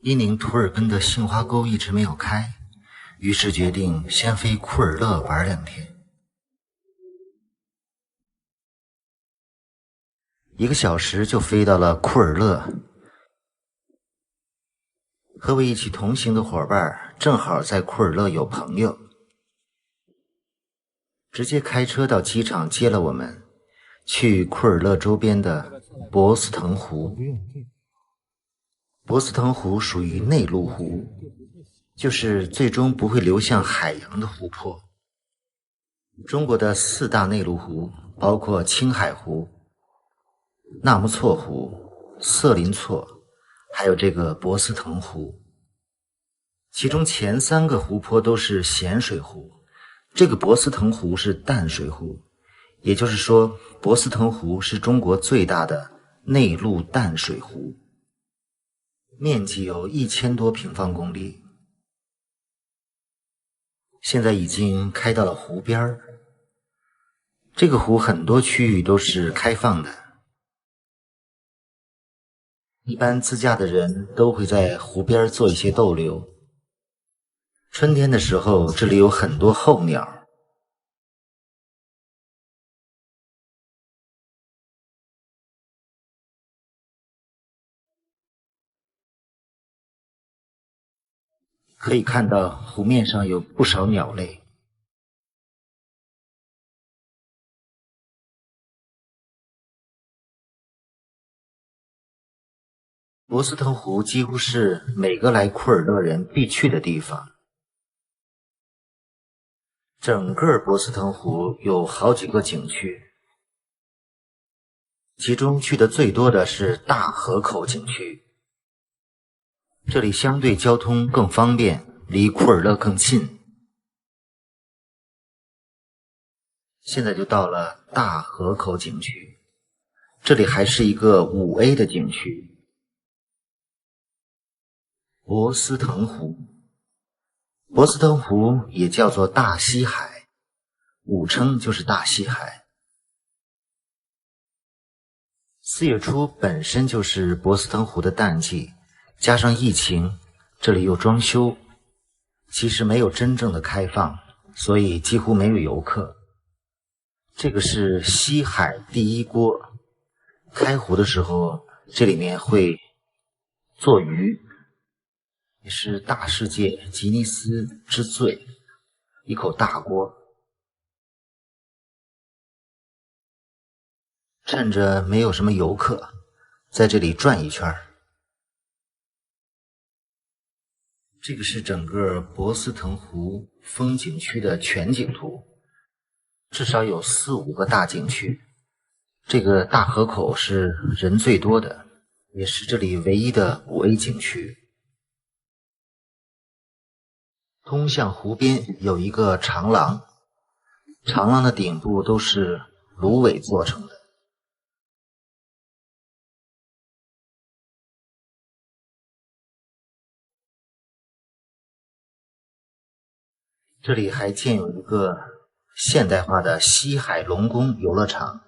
伊宁图尔根的杏花沟一直没有开，于是决定先飞库尔勒玩2天。1个小时就飞到了库尔勒。和我一起同行的伙伴正好在库尔勒有朋友，直接开车到机场接了我们，去库尔勒周边的博斯腾湖。博斯腾湖属于内陆湖，就是最终不会流向海洋的湖泊。中国的4大内陆湖包括青海湖、纳木错湖、色林错，还有这个博斯腾湖。其中前3个湖泊都是咸水湖，这个博斯腾湖是淡水湖，也就是说博斯腾湖是中国最大的内陆淡水湖，面积有1000多平方公里。现在已经开到了湖边儿，这个湖很多区域都是开放的，一般自驾的人都会在湖边做一些逗留。春天的时候，这里有很多候鸟。可以看到湖面上有不少鸟类。博斯腾湖几乎是每个来库尔勒人必去的地方。整个博斯腾湖有好几个景区，其中去的最多的是大河口景区。这里相对交通更方便，离库尔勒更近。现在就到了大河口景区，这里还是一个5A 的景区。博斯腾湖，博斯腾湖也叫做大西海，武称就是大西海。4月初本身就是博斯腾湖的淡季，加上疫情，这里又装修，其实没有真正的开放，所以几乎没有游客。这个是西海第一锅，开湖的时候这里面会做鱼，也是大世界吉尼斯之最，一口大锅。趁着没有什么游客，在这里转一圈。这个是整个博斯腾湖风景区的全景图，至少有4、5个大景区。这个大河口是人最多的，也是这里唯一的5A 景区。通向湖边有一个长廊，长廊的顶部都是芦苇做成的。这里还建有一个现代化的西海龙宫游乐场。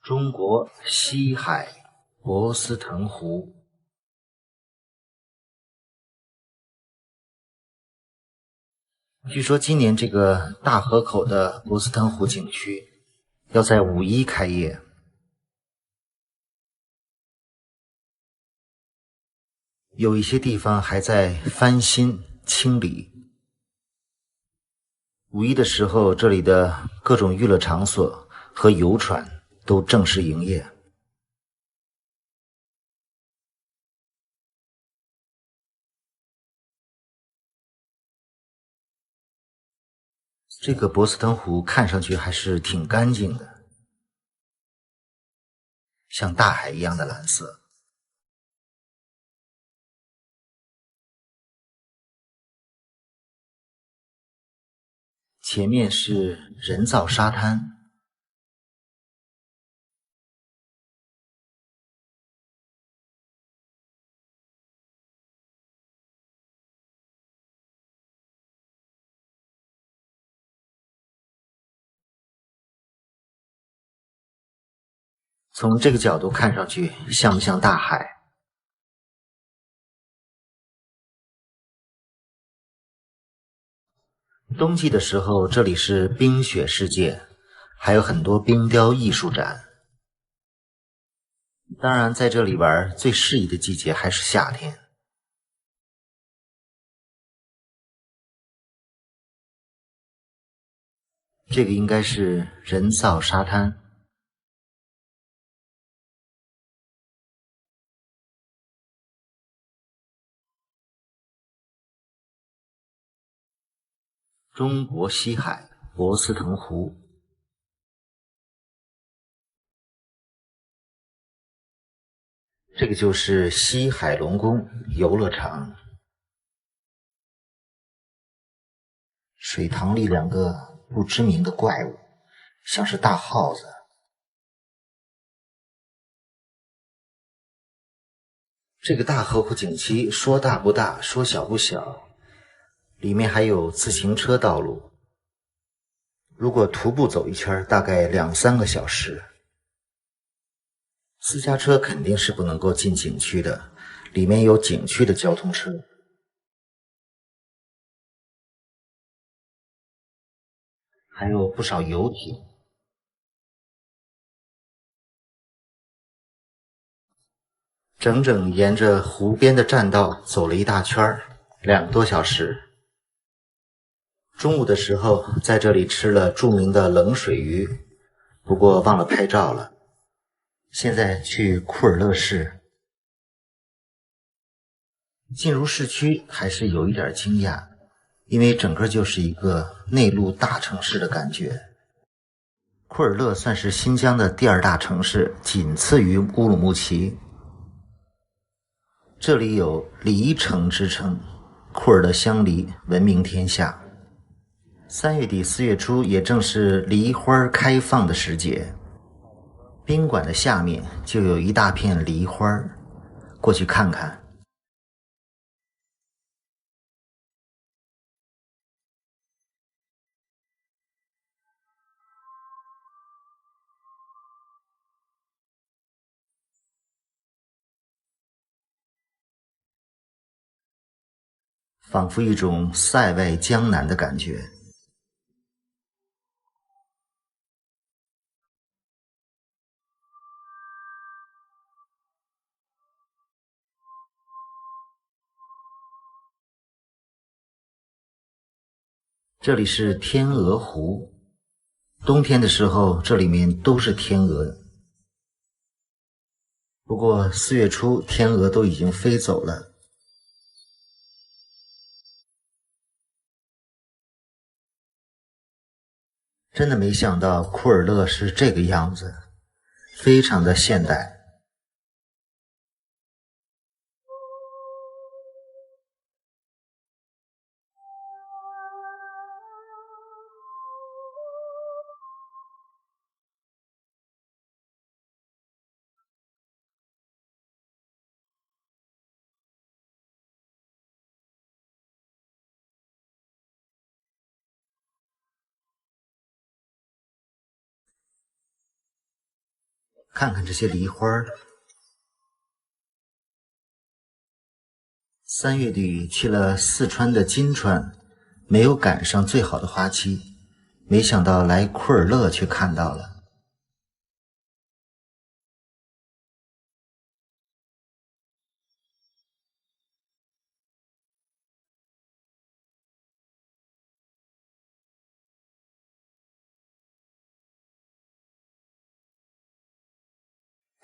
中国西海博斯腾湖。据说今年这个大河口的博斯腾湖景区要在5·1开业。有一些地方还在翻新清理。5·1的时候，这里的各种娱乐场所和游船都正式营业。这个博斯腾湖看上去还是挺干净的，像大海一样的蓝色。前面是人造沙滩。从这个角度看上去，像不像大海？冬季的时候，这里是冰雪世界，还有很多冰雕艺术展。当然，在这里玩最适宜的季节还是夏天。这个应该是人造沙滩。中国西海博斯腾湖，这个就是西海龙宫游乐场。水塘里两个不知名的怪物，像是大耗子。这个大河湖景区说大不大，说小不小，里面还有自行车道路。如果徒步走一圈，大概2-3个小时。私家车肯定是不能够进景区的，里面有景区的交通车。还有不少游艇。整整沿着湖边的栈道走了一大圈，2个多小时。中午的时候在这里吃了著名的冷水鱼，不过忘了拍照了。现在去库尔勒市。进入市区还是有一点惊讶，因为整个就是一个内陆大城市的感觉。库尔勒算是新疆的第2大城市，仅次于乌鲁木齐。这里有梨城之称，库尔勒香梨闻名天下。3月底4月初也正是梨花开放的时节，宾馆的下面就有一大片梨花，过去看看。仿佛一种塞外江南的感觉。这里是天鹅湖，冬天的时候这里面都是天鹅。不过4月初天鹅都已经飞走了。真的没想到库尔勒是这个样子，非常的现代。看看这些梨花，3月底去了四川的金川，没有赶上最好的花期，没想到来库尔勒却看到了。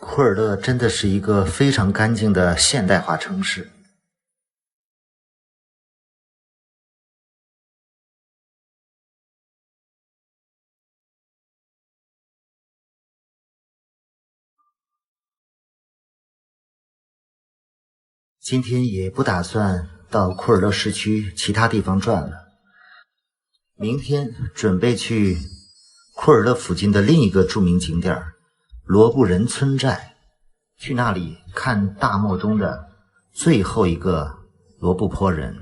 库尔勒真的是一个非常干净的现代化城市。今天也不打算到库尔勒市区其他地方转了，明天准备去库尔勒附近的另一个著名景点罗布人村寨，去那里看大漠中的最后一个罗布泊人。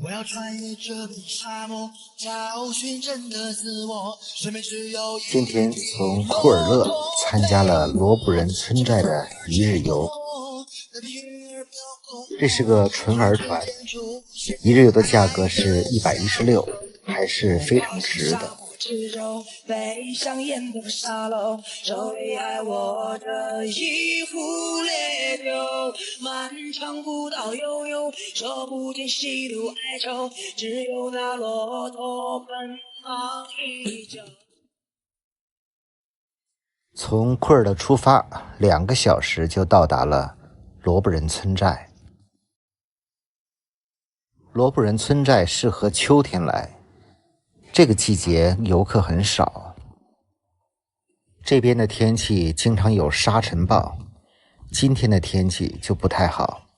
我要穿越这片沙漠，找寻真的自我。生命只有今天从库尔勒参加了罗布人村寨的一日游，这是个纯玩团，一日游的价格是116，还是非常值的。背上烟的沙漏，手里爱我的一壶烈酒，漫长古道悠悠，说不尽喜怒哀愁，只有那骆驼奔忙依旧。从库尔勒出发，2个小时就到达了罗布人村寨。罗布人村寨适合秋天来，这个季节游客很少。这边的天气经常有沙尘暴，今天的天气就不太好。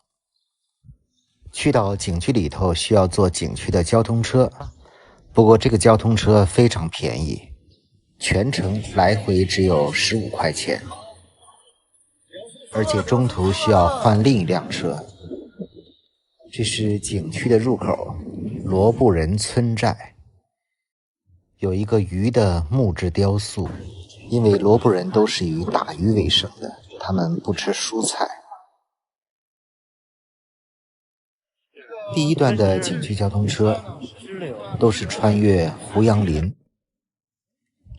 去到景区里头需要坐景区的交通车，不过这个交通车非常便宜，全程来回只有15块钱，而且中途需要换另一辆车。这是景区的入口，罗布人村寨。有一个鱼的木质雕塑，因为罗布人都是以打鱼为生的，他们不吃蔬菜。第一段的景区交通车都是穿越胡杨林，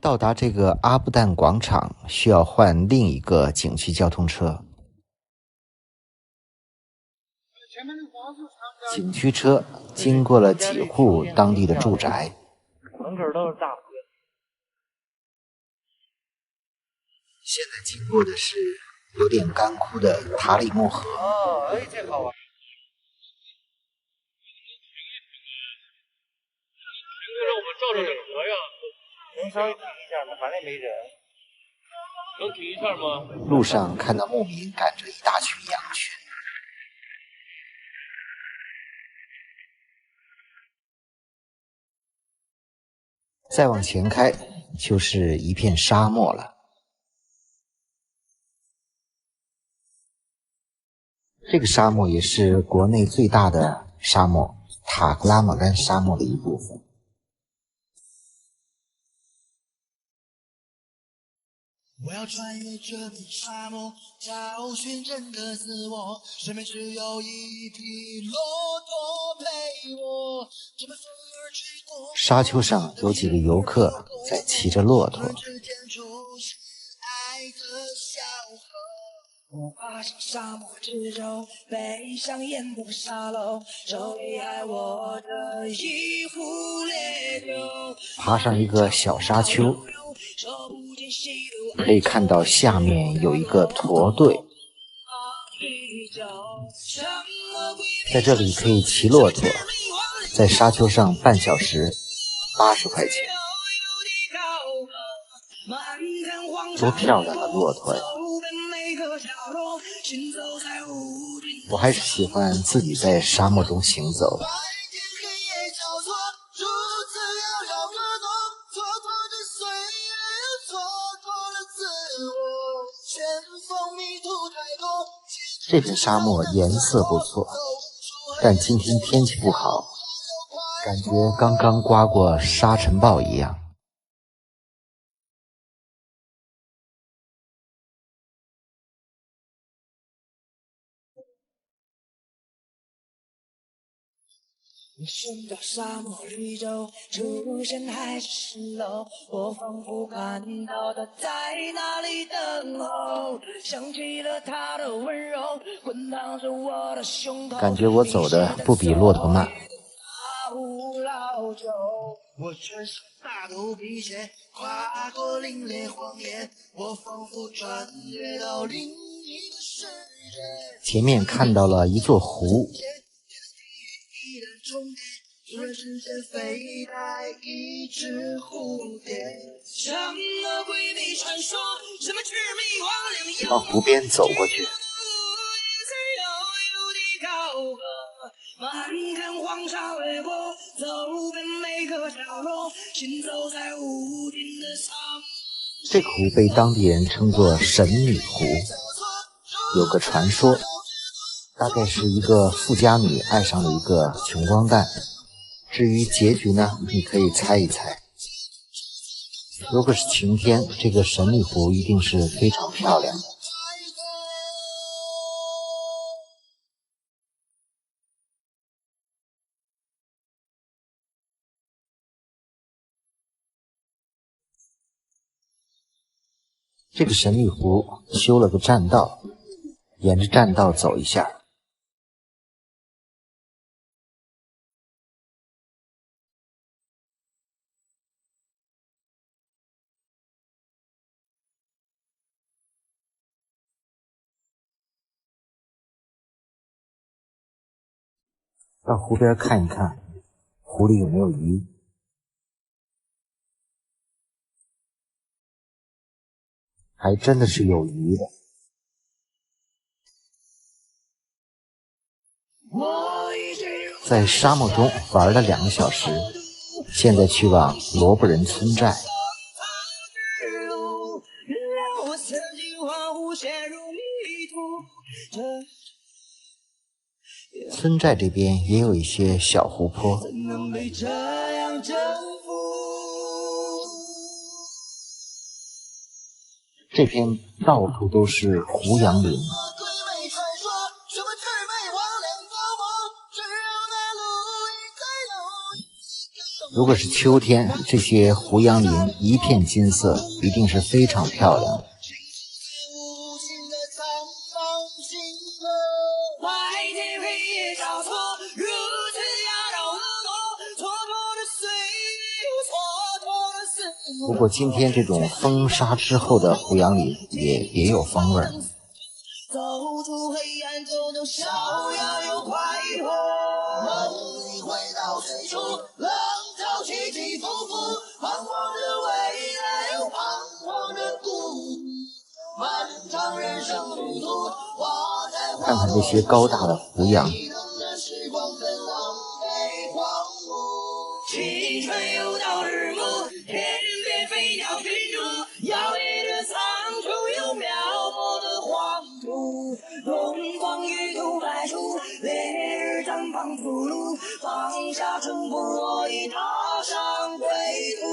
到达这个阿布旦广场需要换另一个景区交通车。景区车经过了几户当地的住宅，门口都是大河。现在经过的是有点干枯的塔里木河。哦，哎，这好玩。停着让我们照照这个河呀。能稍微停一下吗？反正没人。能停一下吗？路上看到牧民赶着一大群羊群。再往前开就是一片沙漠了。这个沙漠也是国内最大的沙漠——塔克拉玛干沙漠的一部分。我要穿越这片沙漠，找寻真的自我。身边只有一匹骆驼陪我。沙丘上有几个游客在骑着骆驼。我爬上沙漠之舟，背上烟的沙漏，手里爱我的一壶烈酒。爬上一个小沙丘，可以看到下面有一个驼队。在这里可以骑骆驼，在沙丘上半小时，80块钱。多漂亮的骆驼呀！我还是喜欢自己在沙漠中行走。这片沙漠颜色不错，但今天天气不好，感觉刚刚刮过沙尘暴一样。寻找沙漠绿洲，出现还是蜃楼，我仿佛看到他在那里等候，想起了他的温柔，滚烫着我的胸口。感觉我走的不比骆驼慢。我穿上大头皮鞋，跨过凛冽荒野，我仿佛穿越到另一个世界。前面看到了一座湖。突然之间飞来一只蝴蝶，什么鬼魅传说，什么魑魅魍魉，往湖边走过去。漫看黄沙微波，走遍每个角落，行走在无尽的沙漠。这个湖被当地人称作神女湖，有个传说，大概是一个富家女爱上了一个穷光蛋。至于结局呢，你可以猜一猜。如果是晴天，这个神秘湖一定是非常漂亮的。这个神秘湖修了个栈道，沿着栈道走一下。到湖边看一看，湖里有没有鱼。还真的是有鱼的。在沙漠中玩了2个小时，现在去往罗布人村寨。村寨这边也有一些小湖泊。这边到处都是胡杨林。如果是秋天，这些胡杨林一片金色，一定是非常漂亮的。不过今天这种风沙之后的胡杨林也别有风味。走出黑暗就能逍遥又快活，梦里回到最初，浪潮起起伏伏，彷徨着未来又彷徨着孤独，漫长人生旅途，看看这些高大的胡杨。青春又到日暮，天边飞鸟群逐，摇曳着苍穹又描摹的黄土，东方玉兔白出，烈日绽放出路，放下城府，我已踏上归途。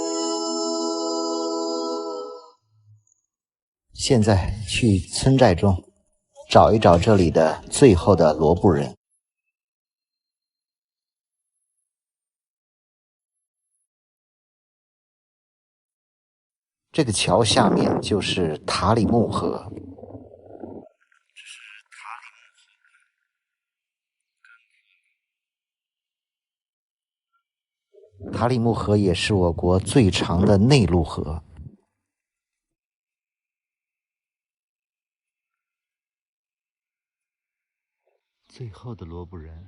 现在去村寨中找一找这里的最后的罗布人。这个桥下面就是塔里木河。塔里木河也是我国最长的内陆河。最后的罗布人，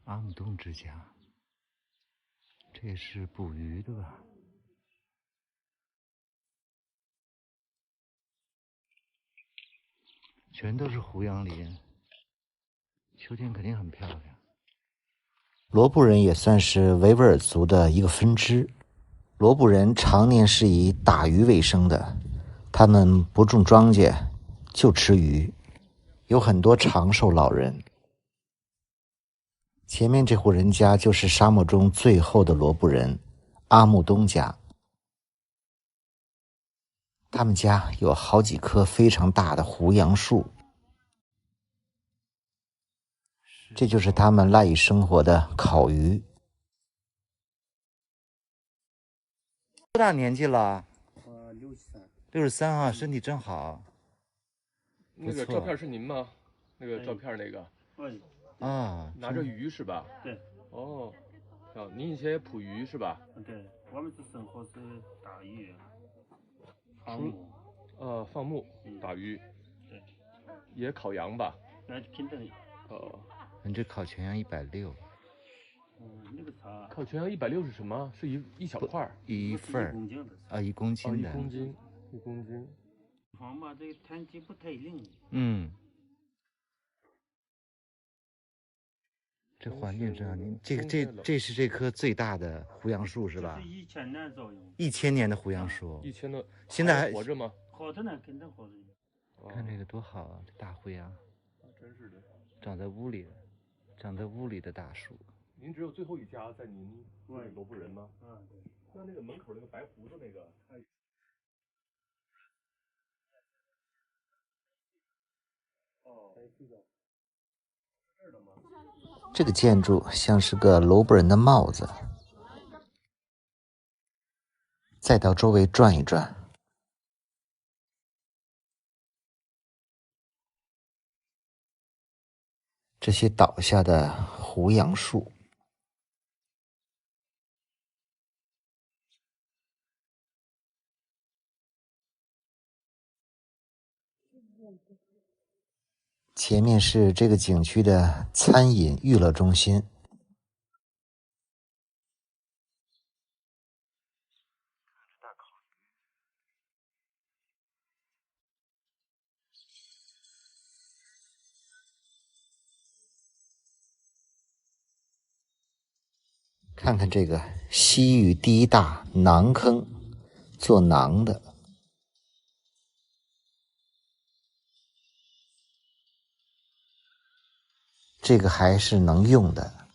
阿姆东之家，这是捕鱼的吧？全都是胡杨林，秋天肯定很漂亮。罗布人也算是维吾尔族的一个分支。罗布人常年是以打鱼为生的，他们不种庄稼，就吃鱼，有很多长寿老人。前面这户人家就是沙漠中最后的罗布人阿木东家。他们家有好几棵非常大的胡杨树，这就是他们赖以生活的烤鱼。多大年纪了？63啊，身体真好。那个照片是您吗？那个照片那个。啊，拿着鱼是吧？对。哦，您以前也捕鱼是吧？对，我们是生活是打鱼。放牧，打鱼。对。也烤羊吧？那平等。你这烤全羊160。那个啥。烤全羊160是什么？是一小块一份啊，1公斤的。1公斤。房嘛，这个天气不太冷。这环境真好。您这是这棵最大的胡杨树是吧？这是1000年左右。1000年的胡杨树。1000的。现在还活着吗？活着呢，肯定活着。看这个多好啊，这大胡杨。真是的。长在屋里的，长在屋里的大树。您只有最后一家在您罗布人吗？啊，对。那个门口那个白胡子那个，这个建筑像是个罗布人的帽子。再到周围转一转，这些倒下的胡杨树，前面是这个景区的餐饮娱乐中心。看看这个西域第一大馕坑，做馕的。这个还是能用的。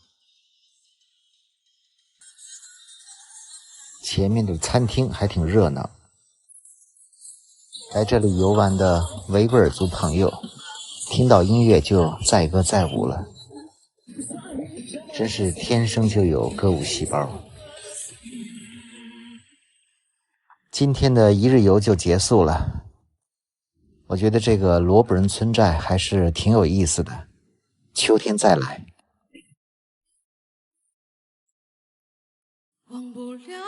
前面的餐厅还挺热闹。来这里游玩的维吾尔族朋友，听到音乐就载歌载舞了，真是天生就有歌舞细胞。今天的一日游就结束了，我觉得这个罗布人村寨还是挺有意思的，秋天再来。忘不了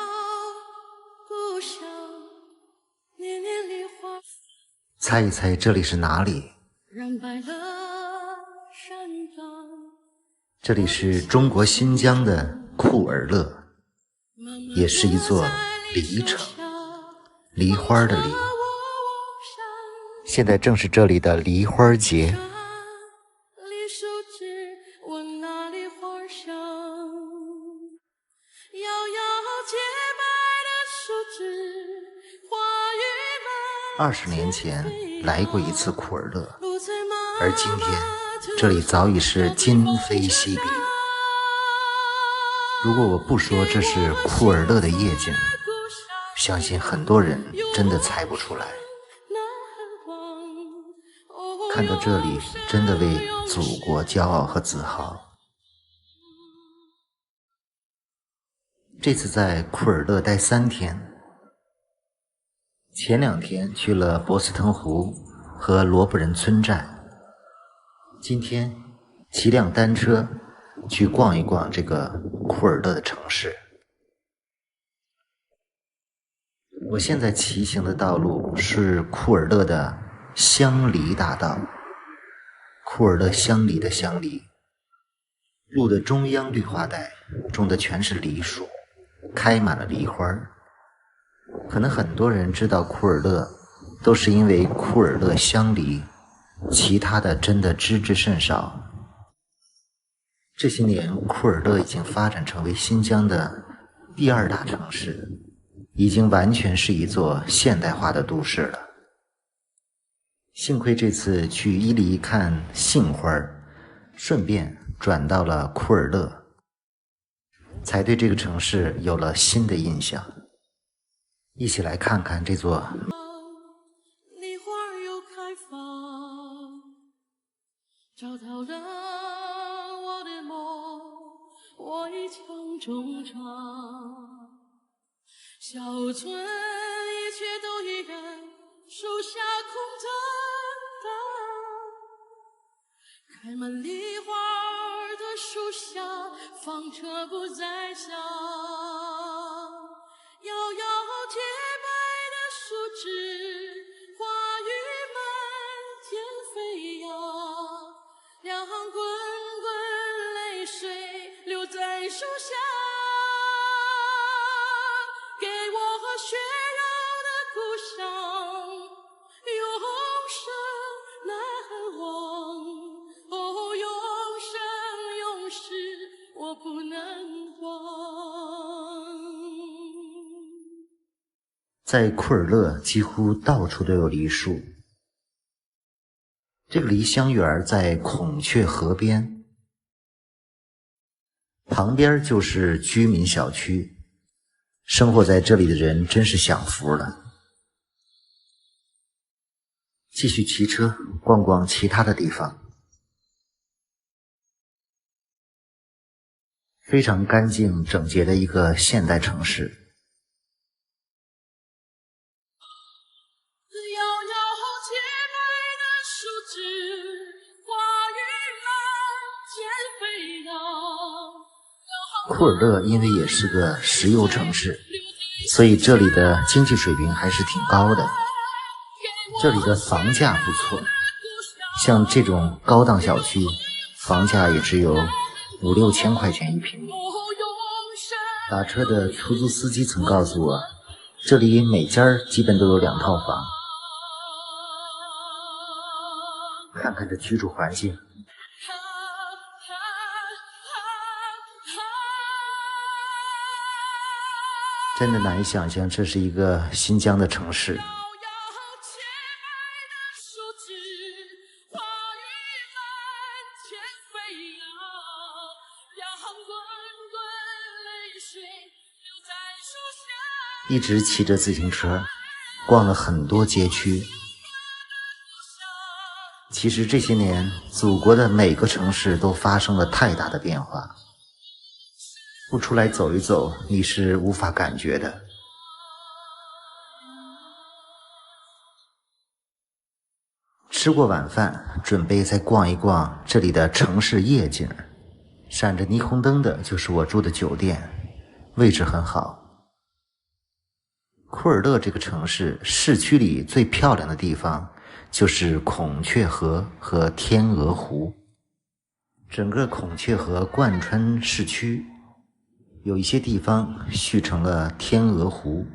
故乡，年年梨花猜一猜这里是哪里？染白了山岗。这里是中国新疆的库尔勒，也是一座梨城，梨花的梨。现在正是这里的梨花节。梨树枝闻那梨花香，摇摇洁白的树枝，花雨满20年前来过一次库尔勒，而今天这里早已是今非昔比。如果我不说这是库尔勒的夜景，相信很多人真的猜不出来。看到这里，真的为祖国骄傲和自豪。这次在库尔勒待3天，前2天去了博斯腾湖和罗布人村寨，今天骑辆单车去逛一逛这个库尔勒的城市。我现在骑行的道路是库尔勒的香梨大道，库尔勒香梨的香梨，路的中央绿化带种的全是梨树，开满了梨花。可能很多人知道库尔勒，都是因为库尔勒香梨，其他的真的知之甚少。这些年，库尔勒已经发展成为新疆的第2大城市，已经完全是一座现代化的都市了。幸亏这次去伊犁看杏花，顺便转到了库尔勒，才对这个城市有了新的印象。一起来看看这座梨花又开放，找到了我的梦，我一腔衷肠。小村一切都依然，树下空荡荡，开满梨花的树下，房车不再响，摇摇洁白的树枝，花雨满天飞扬，两行滚滚泪水流在树下，给我雪绕的故乡永生难忘。哦，永生永世我不能忘。在库尔勒几乎到处都有梨树，这个梨香园在孔雀河边，旁边就是居民小区，生活在这里的人真是享福了。继续骑车逛逛其他的地方。非常干净整洁的一个现代城市。库尔勒因为也是个石油城市，所以这里的经济水平还是挺高的。这里的房价不错，像这种高档小区，房价也只有5、6千块钱一平米。打车的出租司机曾告诉我，这里每家基本都有2套房。看看这居住环境，真的难以想象这是一个新疆的城市。一直骑着自行车逛了很多街区。其实这些年祖国的每个城市都发生了太大的变化，不出来走一走你是无法感觉的。吃过晚饭，准备再逛一逛这里的城市夜景。闪着霓虹灯的就是我住的酒店，位置很好。库尔勒这个城市市区里最漂亮的地方就是孔雀河和天鹅湖。整个孔雀河贯穿市区，有一些地方续成了天鹅湖。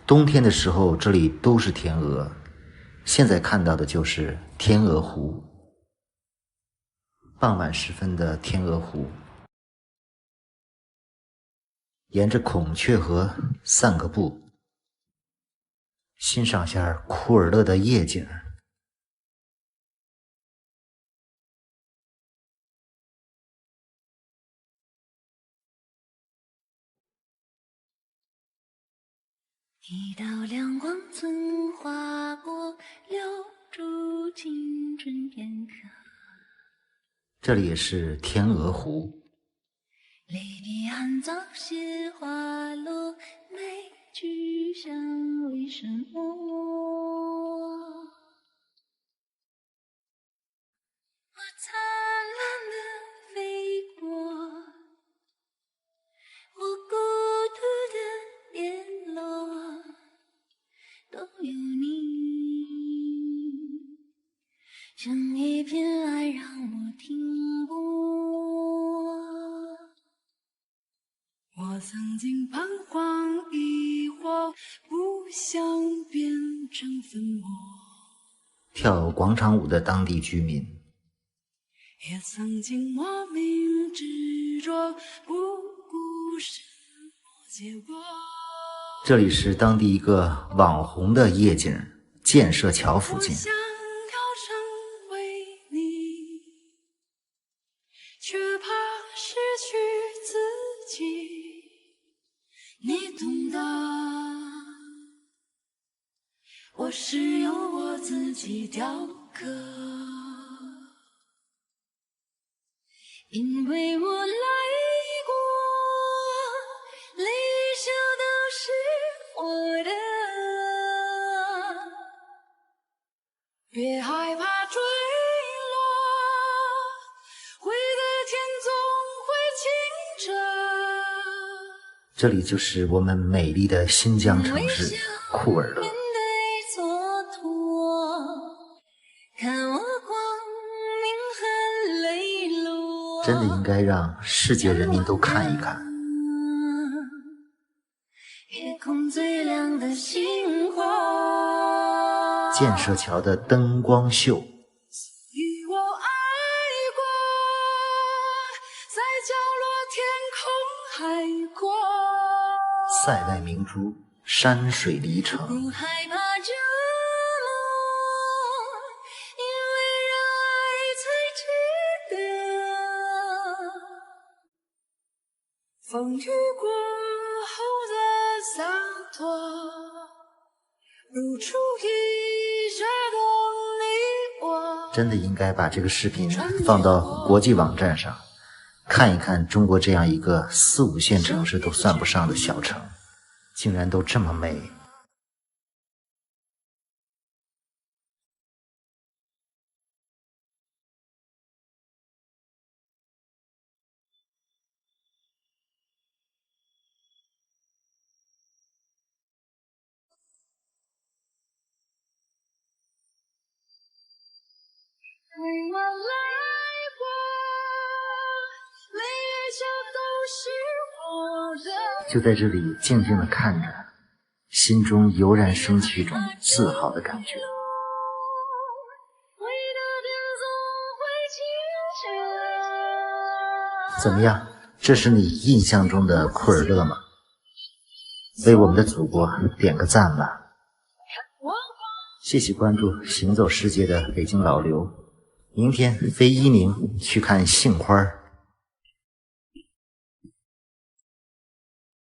冬天的时候这里都是天鹅，现在看到的就是天鹅湖。傍晚时分的天鹅湖，沿着孔雀河散个步，欣赏下库尔勒的夜景。一道亮光曾划过，留住青春片刻。这里也是天鹅湖。泪滴含早些花落，没去想为什么。我灿烂的飞过，我孤独的跌落，都有你，像一片爱让我停泊。我曾经彷徨疑惑，不想变成粉末。跳广场舞的当地居民，也曾经莫名执着，不顾什么结果。这里是当地一个网红的夜景，建设桥附近。我想要成为你，却怕失去自己。你懂得，我是由我自己雕刻，因为我来过，泪笑都是我的，别害怕坠落，会的天总会清澈。这里就是我们美丽的新疆城市库尔勒。真的应该让世界人民都看一看。建设桥的灯光秀，塞外明珠，山水离城。不害怕折磨，因为让风雨过后的洒脱，如初一日的你我。真的应该把这个视频放到国际网站上，看一看中国这样一个4、5线城市都算不上的小城，竟然都这么美。陪我来过，每一角都是我的。就在这里静静地看着，心中油然升起一种自豪的感觉。怎么样？这是你印象中的库尔勒吗？为我们的祖国点个赞吧！谢谢关注行走世界的北京老刘。明天飞伊宁去看杏花。